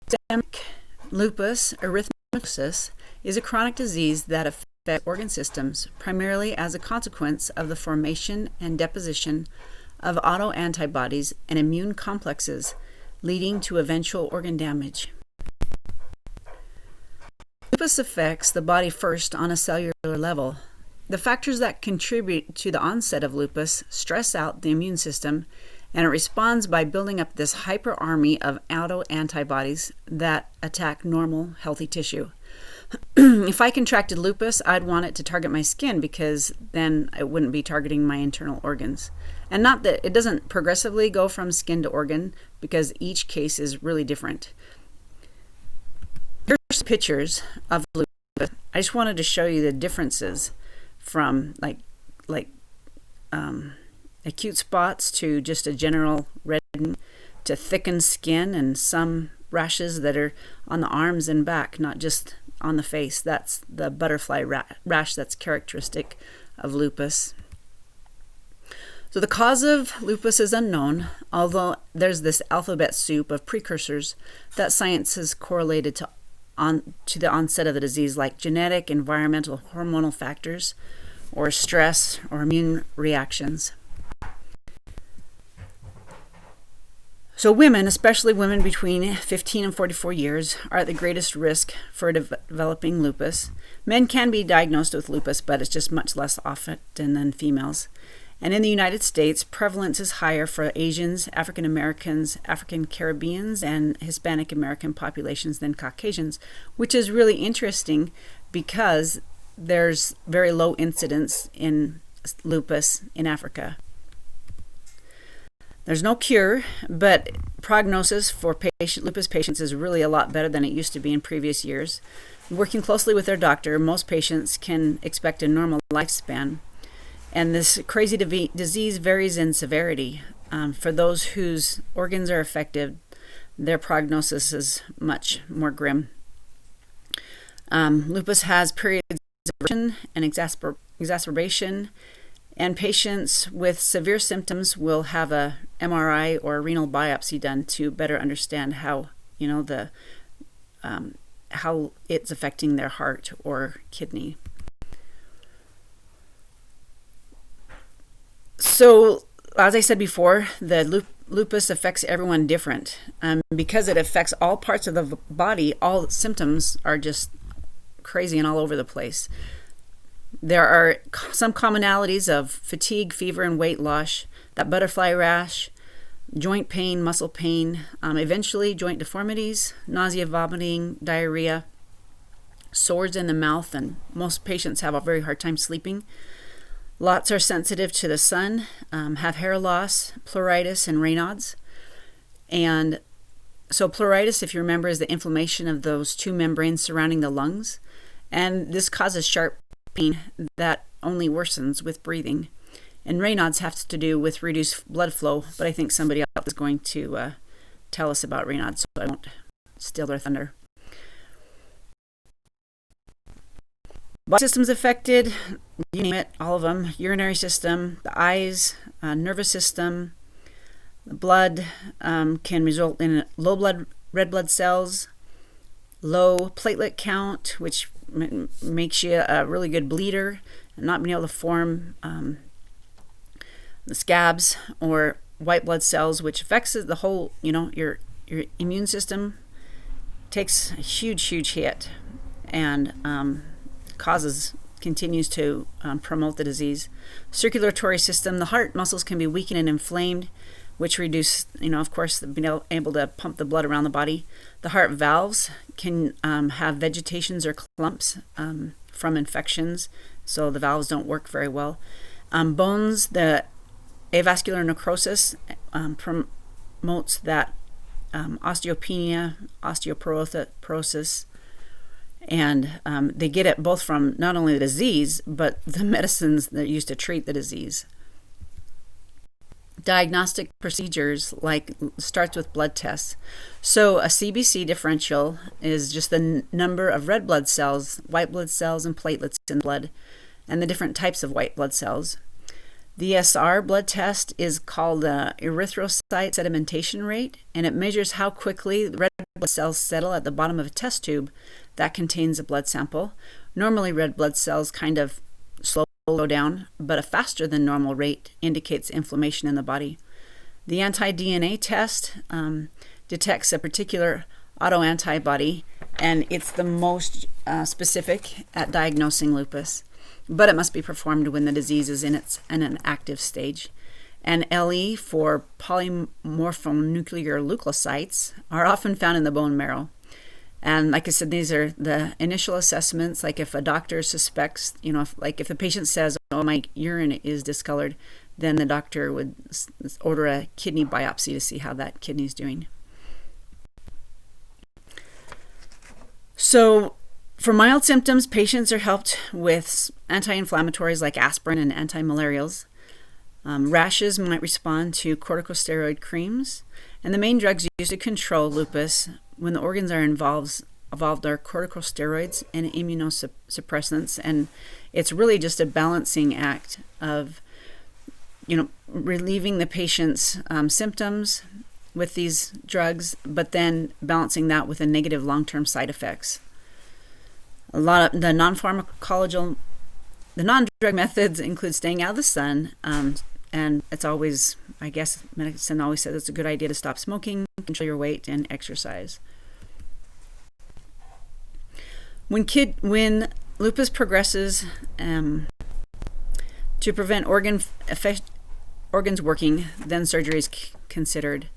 Systemic lupus erythematosus is a chronic disease that affects organ systems primarily as a consequence of the formation and deposition of autoantibodies and immune complexes, leading to eventual organ damage. Lupus affects the body first on a cellular level. The factors that contribute to the onset of lupus stress out the immune system, and it responds by building up this hyper army of autoantibodies that attack normal, healthy tissue. If I contracted lupus, I'd want it to target my skin because then it wouldn't be targeting my internal organs. And not that it doesn't progressively go from skin to organ, because each case is really different. Here's pictures of lupus. I just wanted to show you the differences from acute spots to just a general reddening to thickened skin and some rashes that are on the arms and back, not just on the face. That's the butterfly rash that's characteristic of lupus. So the cause of lupus is unknown, although there's this alphabet soup of precursors that science has correlated to the onset of the disease, like genetic, environmental, hormonal factors, or stress, or immune reactions. So women, especially women between 15 and 44 years, are at the greatest risk for developing lupus. Men can be diagnosed with lupus, but it's just much less often than females. And in the United States, prevalence is higher for Asians, African Americans, African Caribbeans, and Hispanic American populations than Caucasians, which is really interesting because there's very low incidence in lupus in Africa. There's no cure, but prognosis for lupus patients is really a lot better than it used to be in previous years. Working closely with their doctor, most patients can expect a normal lifespan. And this crazy disease varies in severity. For those whose organs are affected, their prognosis is much more grim. Lupus has periods of aggravation and exacerbation, and patients with severe symptoms will have a MRI or a renal biopsy done to better understand how how it's affecting their heart or kidney. So, as I said before, the lupus affects everyone different. Because it affects all parts of the body, all symptoms are just crazy and all over the place. There are some commonalities of fatigue, fever, and weight loss, that butterfly rash, joint pain, muscle pain, eventually joint deformities, nausea, vomiting, diarrhea, sores in the mouth, and most patients have a very hard time sleeping. Lots are sensitive to the sun, have hair loss, pleuritis, and Raynaud's. And so pleuritis, if you remember, is the inflammation of those two membranes surrounding the lungs. And this causes sharp pain that only worsens with breathing. And Raynaud's has to do with reduced blood flow, but I think somebody else is going to tell us about Raynaud's, so I won't steal their thunder. Body systems affected, you name it, all of them. Urinary system, the eyes, nervous system, the blood can result in low red blood cells, low platelet count, which makes you a really good bleeder, and not being able to form the scabs, or white blood cells, which affects the whole, your immune system takes a huge hit, and continues to promote the disease. Circulatory system, the heart muscles can be weakened and inflamed, which reduce, of course, being able to pump the blood around the body. The heart valves can have vegetations or clumps from infections, so the valves don't work very well. Bones, the avascular necrosis promotes that osteopenia, osteoporosis, and they get it both from not only the disease, but the medicines that are used to treat the disease. Diagnostic procedures starts with blood tests. So a CBC differential is just the number of red blood cells, white blood cells, and platelets in blood, and the different types of white blood cells. The ESR blood test is called erythrocyte sedimentation rate, and it measures how quickly the red blood cells settle at the bottom of a test tube that contains a blood sample. Normally, red blood cells kind of slow down, but a faster than normal rate indicates inflammation in the body. The anti-DNA test detects a particular autoantibody, and it's the most specific at diagnosing lupus, but it must be performed when the disease is in an active stage. And LE for polymorphonuclear leukocytes are often found in the bone marrow. And like I said, these are the initial assessments. Like if a doctor suspects, if the patient says, "Oh, my urine is discolored," then the doctor would order a kidney biopsy to see how that kidney is doing. So for mild symptoms, patients are helped with anti-inflammatories like aspirin and anti-malarials. Rashes might respond to corticosteroid creams. And the main drugs used to control lupus when the organs are involved are corticosteroids and immunosuppressants. And it's really just a balancing act of, relieving the patient's symptoms with these drugs, but then balancing that with the negative long-term side effects. A lot of the non-drug methods include staying out of the sun, and it's always, I guess, medicine always says it's a good idea to stop smoking, control your weight, and exercise. When lupus progresses to prevent organs working, then surgery is considered.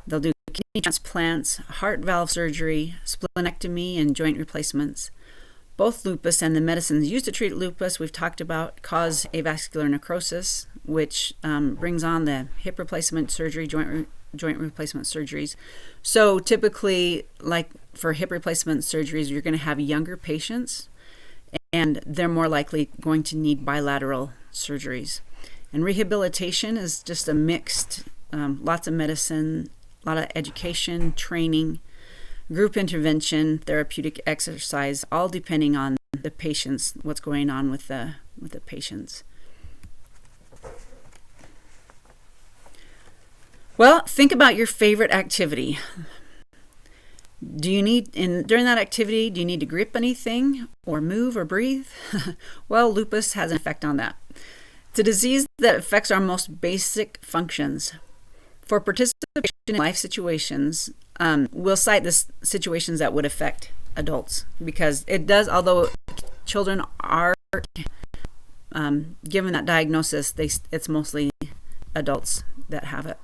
They'll do kidney transplants, heart valve surgery, splenectomy, and joint replacements. Both lupus and the medicines used to treat lupus we've talked about cause avascular necrosis, which brings on the hip replacement surgery, joint replacement surgeries. So typically, like for hip replacement surgeries, you're going to have younger patients, and they're more likely going to need bilateral surgeries. And rehabilitation is just a mixed, lots of medicine, a lot of education, training, group intervention, therapeutic exercise, all depending on the patients, what's going on with the patients. Well, think about your favorite activity. During that activity, do you need to grip anything or move or breathe? Well, lupus has an effect on that. It's a disease that affects our most basic functions. For participation in life situations, we'll cite the situations that would affect adults, because it does, although children are given that diagnosis, it's mostly adults that have it.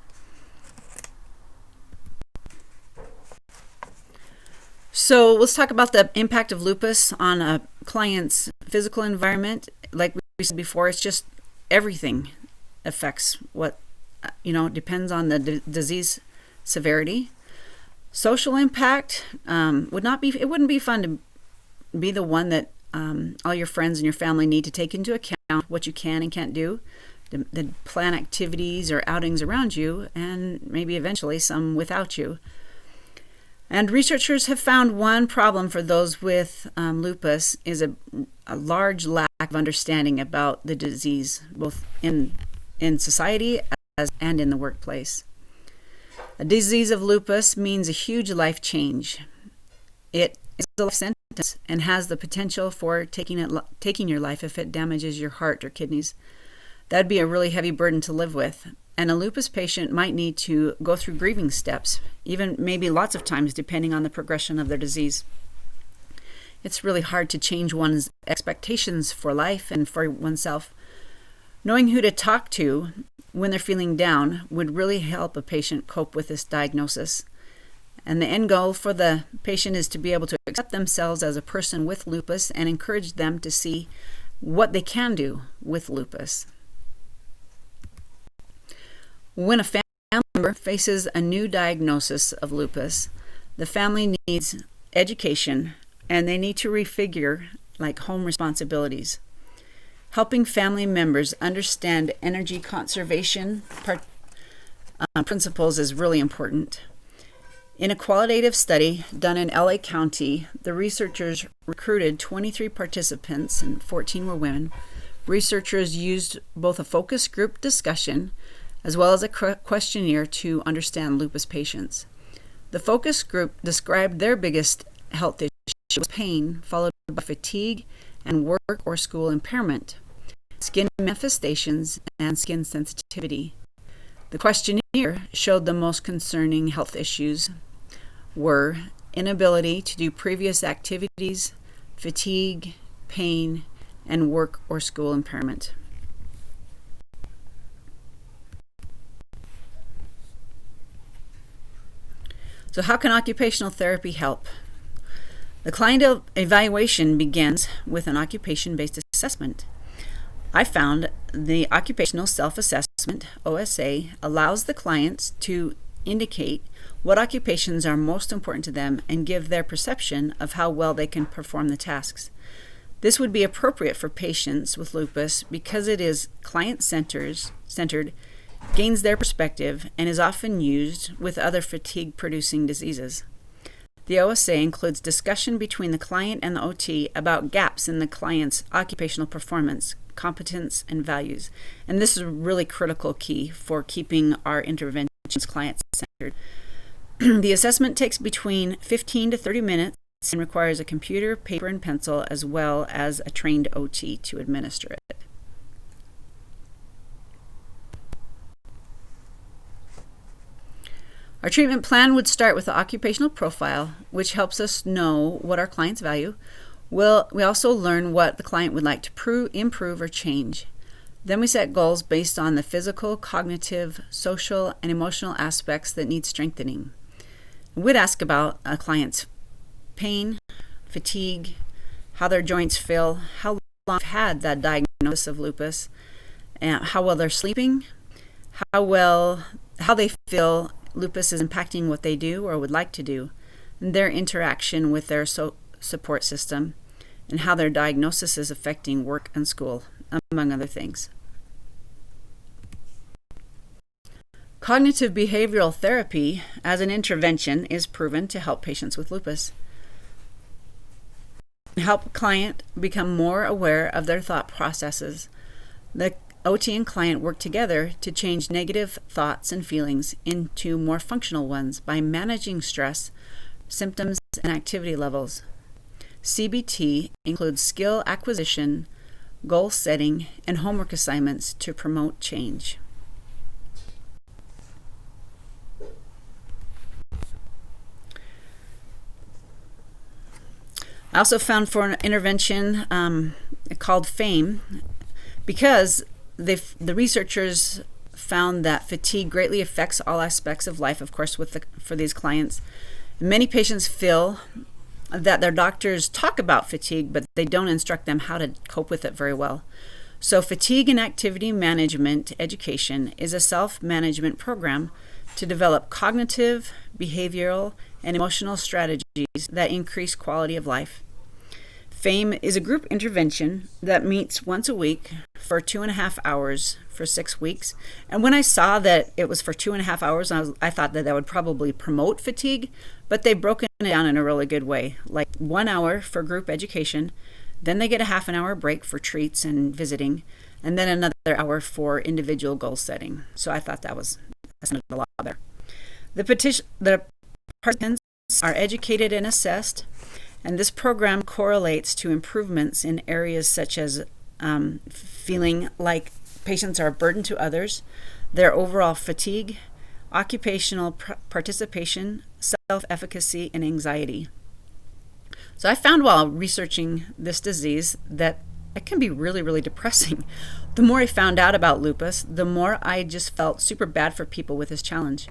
So let's talk about the impact of lupus on a client's physical environment. Like we said before, it's just everything affects what, depends on the disease severity. Social impact it wouldn't be fun to be the one that all your friends and your family need to take into account what you can and can't do, the plan activities or outings around you, and maybe eventually some without you. And researchers have found one problem for those with lupus is a large lack of understanding about the disease, both in society and in the workplace. A disease of lupus means a huge life change. It is a life sentence and has the potential for taking your life if it damages your heart or kidneys. That'd be a really heavy burden to live with. And a lupus patient might need to go through grieving steps, even maybe lots of times, depending on the progression of their disease. It's really hard to change one's expectations for life and for oneself. Knowing who to talk to when they're feeling down would really help a patient cope with this diagnosis. And the end goal for the patient is to be able to accept themselves as a person with lupus and encourage them to see what they can do with lupus. When a family member faces a new diagnosis of lupus, the family needs education, and they need to refigure home responsibilities. Helping family members understand energy conservation principles is really important. In a qualitative study done in LA County, the researchers recruited 23 participants, and 14 were women. Researchers used both a focus group discussion as well as a questionnaire to understand lupus patients. The focus group described their biggest health issue was pain, followed by fatigue and work or school impairment, skin manifestations, and skin sensitivity. The questionnaire showed the most concerning health issues were inability to do previous activities, fatigue, pain, and work or school impairment. So how can occupational therapy help? The client evaluation begins with an occupation-based assessment. I found the occupational self-assessment, OSA, allows the clients to indicate what occupations are most important to them and give their perception of how well they can perform the tasks. This would be appropriate for patients with lupus because it is client-centered, gains their perspective, and is often used with other fatigue-producing diseases. The OSA includes discussion between the client and the OT about gaps in the client's occupational performance, competence, and values. And this is a really critical key for keeping our interventions client-centered. The assessment takes between 15 to 30 minutes and requires a computer, paper, and pencil, as well as a trained OT to administer it. Our treatment plan would start with the occupational profile, which helps us know what our clients value. We also learn what the client would like to improve or change. Then we set goals based on the physical, cognitive, social, and emotional aspects that need strengthening. We'd ask about a client's pain, fatigue, how their joints feel, how long they've had that diagnosis of lupus, and how well they're sleeping, how they feel lupus is impacting what they do or would like to do, and their interaction with their support system, and how their diagnosis is affecting work and school, among other things. Cognitive behavioral therapy as an intervention is proven to help patients with lupus. Help a client become more aware of their thought processes. The OT and client work together to change negative thoughts and feelings into more functional ones by managing stress, symptoms, and activity levels. CBT includes skill acquisition, goal setting, and homework assignments to promote change. I also found for an intervention called FAME, because the researchers found that fatigue greatly affects all aspects of life, of course, for these clients. Many patients feel that their doctors talk about fatigue, but they don't instruct them how to cope with it very well. So fatigue and activity management education is a self-management program to develop cognitive, behavioral, and emotional strategies that increase quality of life. FAME is a group intervention that meets once a week for 2.5 hours for 6 weeks. And when I saw that it was for 2.5 hours, I thought that would probably promote fatigue, but they've broken it down in a really good way. Like 1 hour for group education, then they get a half an hour break for treats and visiting, and then another hour for individual goal setting. So I thought that sounded a lot better. The participants are educated and assessed, and this program correlates to improvements in areas such as feeling like patients are a burden to others, their overall fatigue, occupational participation, self-efficacy, and anxiety. So I found while researching this disease that it can be really, really depressing. The more I found out about lupus, the more I just felt super bad for people with this challenge.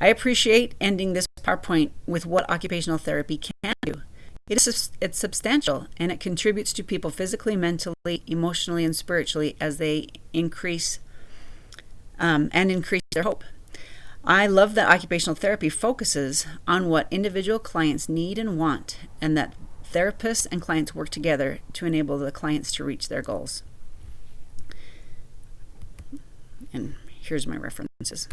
I appreciate ending this PowerPoint with what occupational therapy can do. It's substantial, and it contributes to people physically, mentally, emotionally, and spiritually as they increase their hope. I love that occupational therapy focuses on what individual clients need and want, and that therapists and clients work together to enable the clients to reach their goals. And here's my references.